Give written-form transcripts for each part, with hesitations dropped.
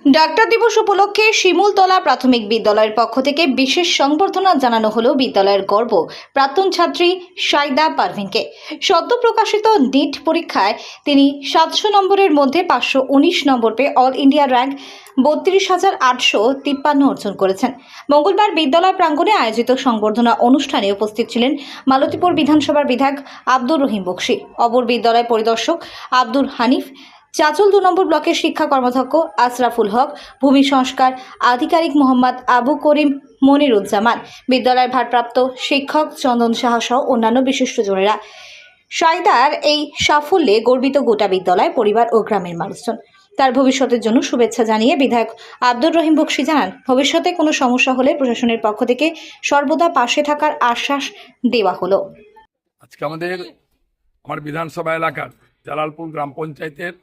Doctor দিবস উপলক্ষে শিমুলতলা প্রাথমিক বিদ্যালয়ের পক্ষ থেকে বিশেষ সংবর্ধনা জানানো হলো বিদ্যালয়ের গর্ব প্রাক্তন ছাত্রী সাইদা পারভিনকে। সদ্য প্রকাশিত নিট পরীক্ষায় তিনি 700 নম্বরের মধ্যে 519 নম্বর পেয়ে অল ইন্ডিয়া র্যাঙ্ক 32,853 অর্জন করেছেন। মঙ্গলবার বিদ্যালয় প্রাঙ্গণে আয়োজিত সংবর্ধনা অনুষ্ঠানে উপস্থিত ছিলেন মালতীপুর বিধানসভার বিধায়ক আব্দুর রহিম বক্সী, অপর বিদ্যালয় পরিদর্শক আব্দুল হানিফ, চাচল 2 নম্বর ব্লকের শিক্ষা কর্মধ্যক্ষ আশরাফুল হক, ভূমি সংস্কার আধিকারিক মোহাম্মদ আবু করিম মনিরুজ্জামান, বিদ্যালয়ের ভারপ্রাপ্ত শিক্ষক চন্দন সাহা সহ অন্যান্য বিশিষ্টজনেরা। সাইদার এই সাফল্যে গর্বিত গোটা বিদ্যালয়, পরিবার ও গ্রামের মানুষজন। তার ভবিষ্যতের জন্য শুভেচ্ছা জানিয়ে বিধায়ক আব্দুর রহিম বক্সী জানান, ভবিষ্যতে কোনো সমস্যা হলে প্রশাসনের পক্ষ থেকে সর্বদা পাশে থাকার আশ্বাস দেওয়া হলো। আজকে আমার বিধানসভা এলাকার জালালপুর গ্রাম পঞ্চায়েতের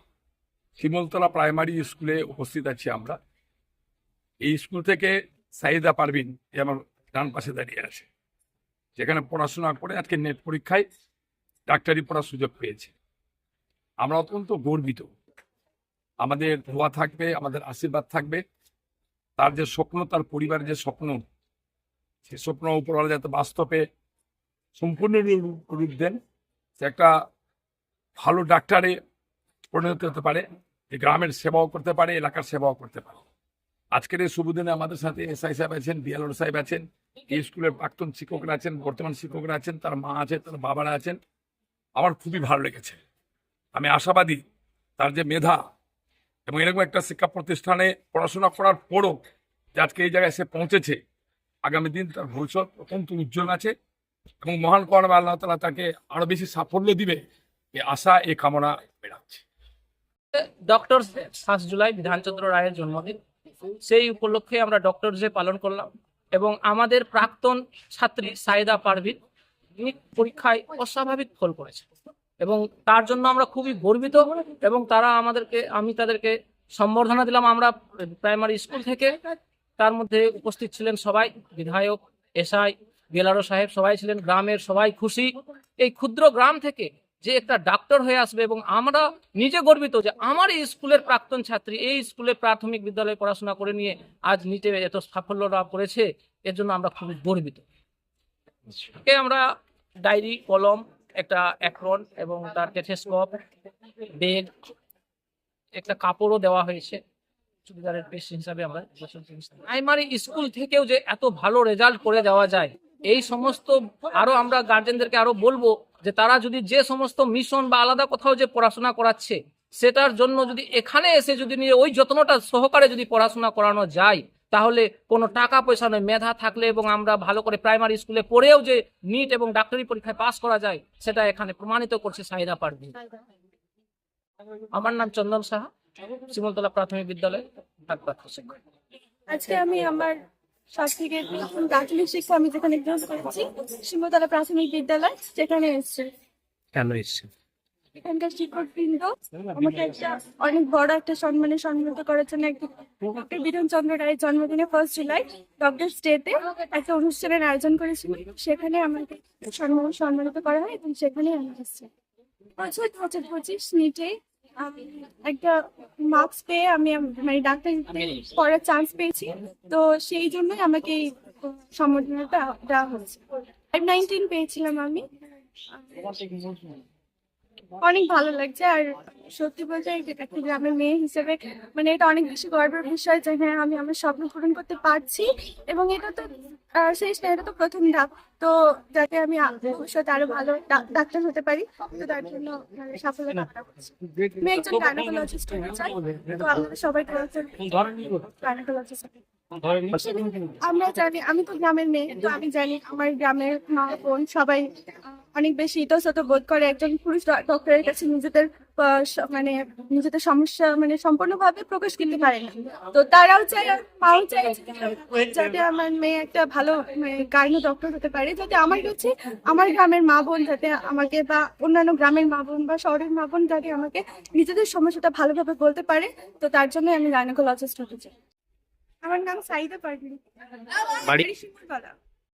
শিমুলতলা প্রাইমারি স্কুলে উপস্থিত আছি আমরা। এই স্কুল থেকে সাইদা পারভিন আমার ডান পাশে দাঁড়িয়ে আছে, যেখানে পড়াশোনা করে আজকে নেট পরীক্ষায় ডাক্তারি পড়ার সুযোগ পেয়েছে। আমরা অত্যন্ত গর্বিত। আমাদের দোয়া থাকবে, আমাদের আশীর্বাদ থাকবে। তার যে স্বপ্ন, তার পরিবারের যে স্বপ্ন, সে স্বপ্ন উপরওয়ালা যাতে বাস্তবে সম্পূর্ণ রূপ দেন, সে একটা ভালো ডাক্তারে পরিণত হতে পারে, গ্রামের সেবাও করতে পারে, এলাকার সেবাও করতে পারে। আজকের এই শুভ দিনে আমাদের সাথে এসআই সাহেব আছেন, বিএলও সাহেব আছেন, এই স্কুলের প্রাক্তন শিক্ষকরা আছেন, বর্তমান শিক্ষকরা আছেন, তার মা আছে, তার বাবারা আছেন। আমার খুবই ভালো লেগেছে। আমি আশাবাদী তার যে মেধা এবং এরকম একটা শিক্ষা প্রতিষ্ঠানে পড়াশোনা করার পরও যে আজকে এই জায়গায় সে পৌঁছেছে, আগামী দিন তার ভবিষ্যৎ অত্যন্ত উজ্জ্বল আছে এবং মহান করবে আল্লাহ তাআলা তাকে আরো বেশি সাফল্য দিবে, এই আশা, এই কামনা বেড়াচ্ছে। ডক্টর 5 জুলাই বিধানচন্দ্র রায়ের জন্মদিন, সেই উপলক্ষে আমরা ডক্টর ডে পালন করলাম এবং আমাদের প্রাক্তন ছাত্রী সাইদা পারভিন নিট পরীক্ষায় অস্বাভাবিক ফল করেছে এবং তার জন্য আমরা খুবই গর্বিত এবং আমি তাদেরকে সম্বর্ধনা দিলাম আমরা প্রাইমারি স্কুল থেকে। তার মধ্যে উপস্থিত ছিলেন সবাই, বিধায়ক, এসআই, বিএলআরও সাহেব সবাই ছিলেন, গ্রামের সবাই খুশি। এই ক্ষুদ্র গ্রাম থেকে যে একটা ডাক্তার হয়ে আসবে এবং আমরা নিজে গর্বিত যে আমার এই স্কুলের প্রাক্তন ছাত্রী এই স্কুলে প্রাথমিক বিদ্যালয়ে পড়াশোনা করে নিয়ে আজ নিটে এত সাফল্য লাভ করেছে, এর জন্য আমরা খুবই গর্বিত। আমরা ডায়েরি, কলম, একটা অ্যাপ্রন এবং তার টেথেস্কোপ, বেগ, একটা কাপড়ও দেওয়া হয়েছে চুড়িদারের পেশ হিসাবে। আমরা প্রাইমারি স্কুল থেকেও যে এত ভালো রেজাল্ট করে দেওয়া যায়, এই সমস্ত আরো আমরা গার্জেনদেরকে আরো বলবো যে তারা যদি যে সমস্ত মিশন বা আলাদা কোথাও যে পড়াশোনা করাচ্ছে, সেটার জন্য যদি এখানে এসে যদি নিয়ে ওই যত্নটা সহকারে যদি পড়াশোনা করানো যায়, তাহলে কোনো টাকা পয়সা নয়, মেধা থাকলে এবং আমরা ভালো করে প্রাইমারি স্কুলে পড়েও যে নিট এবং ডাক্তারি পরীক্ষায় পাস করা যায়, সেটা এখানে প্রমাণিত করছে সাইদা পারভিন। আমার নাম চন্দন সাহা, শিমুলতলা প্রাথমিক বিদ্যালয় ভারপ্রাপ্ত শিক্ষক। আজকে আমি আমার সব থেকে প্রাথমিক শিক্ষা আমি যেখানে গ্রহণ করেছি, শিমুলতলা প্রাথমিক বিদ্যালয়, সেখানে এসেছি। কেন এসছে? এখানকার শিক্ষকবৃন্দ আমাকে একটা অনেক বড় একটা সম্মানিত করার জন্য ডক্টর বিধানচন্দ্র রায়ের জন্মদিনে 1 জুলাই ডক্টরস ডেতে একটা অনুষ্ঠানের আয়োজন করেছিল। সেখানে আমাকে সম্মানিত করা হয় এবং সেখানে আমি এসেছি। 2025 নিটে একটা মার্কস পেয়ে আমি মানে ডাক্তারি পড়ার চান্স পেয়েছি, তো সেই জন্যই আমাকে এই সম্মাননাটা দেওয়া হচ্ছে। 519 পেয়েছিলাম আমি। অনেক ভালো লাগছে, আর সত্যি বলতে একটা গ্রামের মেয়ে হিসেবে মানে এটা অনেক বেশি গর্বের বিষয় যে হ্যাঁ আমি আমার স্বপ্ন পূরণ করতে পারছি এবং এটা তো শেষ না, এটা তো প্রথম ধাপ। তো যাতে আমি ভবিষ্যতে আরো ভালো ডাক্তার হতে পারি, তো তার জন্য সাফল্য কামনা করছি। আমি একজন গাইনোকোলজিস্ট হতে চাই, তো আপনাদের সবাই গাইনোকোলজিস্ট। আমরা জানি, আমি তো গ্রামের মেয়ে, তো আমি জানি আমার গ্রামের মা বোন সবাই অনেক বেশি ইতস্তত বোধ করে একজন পুরুষ ডক্টরের কাছে নিজেদের সমস্যা সম্পূর্ণভাবে প্রকাশ করতে পারে না। তো তারাও চাই, মাও চাই যাতে আমার মেয়ে একটা ভালো গাইনো ডক্টর হতে পারে, যাতে আমার কাছে আমার গ্রামের মা বোন যাতে আমাকে, বা অন্যান্য গ্রামের মা বোন বা শহরের মা বোন যাতে আমাকে নিজেদের সমস্যাটা ভালোভাবে বলতে পারে। তো তার জন্য আমি গাইনোকোলজিস্ট হতে চাই। আমার নাম সাইদা পারভিন, বাড়ি শিমুলতলা।